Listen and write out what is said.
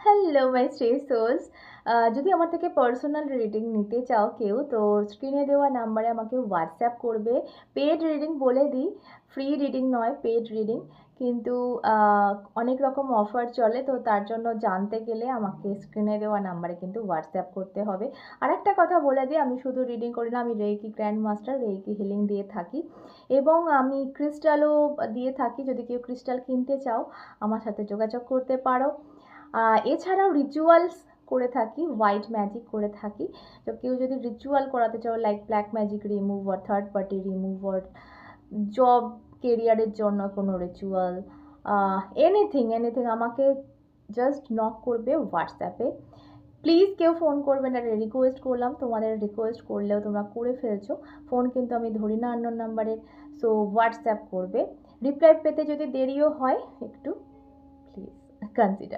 Hello my স্ট্রে sols. যদি আমার থেকে পার্সোনাল রিডিং নিতে চাও কেউ, তো স্ক্রিনে দেওয়া নাম্বারে আমাকে হোয়াটসঅ্যাপ করবে। পেড রিডিং বলে দিই, ফ্রি রিডিং নয়, পেড রিডিং। কিন্তু আহ, অনেক রকম অফার চলে, তো তার জন্য জানতে গেলে আমাকে স্ক্রিনে দেওয়া নাম্বারে কিন্তু হোয়াটসঅ্যাপ করতে হবে। আর একটা কথা বলে দিই, আমি শুধু রিডিং করি না, আমি reiki grand master, reiki healing দিয়ে থাকি এবং আমি ক্রিস্টালও দিয়ে থাকি। যদি কেউ ক্রিস্টাল কিনতে চাও আমার সাথে যোগাযোগ করতে পারো। এছাড়াও রিচুয়ালস করে থাকি, হোয়াইট ম্যাজিক করে থাকি। তো কেউ যদি রিচুয়াল করাতে চাও, like black magic remover, third party remover, job কেরিয়ারের জন্য কোনো রিচুয়াল, এনিথিং এনিথিং, আমাকে জাস্ট নক করবে হোয়াটসঅ্যাপে। প্লিজ কেউ ফোন করবে না, রিকোয়েস্ট করলাম, তোমাদের রিকোয়েস্ট করলেও তোমরা করে ফেলছো। ফোন কিন্তু আমি ধরি না আননোন নাম্বারের। সো হোয়াটসঅ্যাপ করবে। রিপ্লাই পেতে যদি দেরিও হয় একটু, প্লিজ কনসিডার।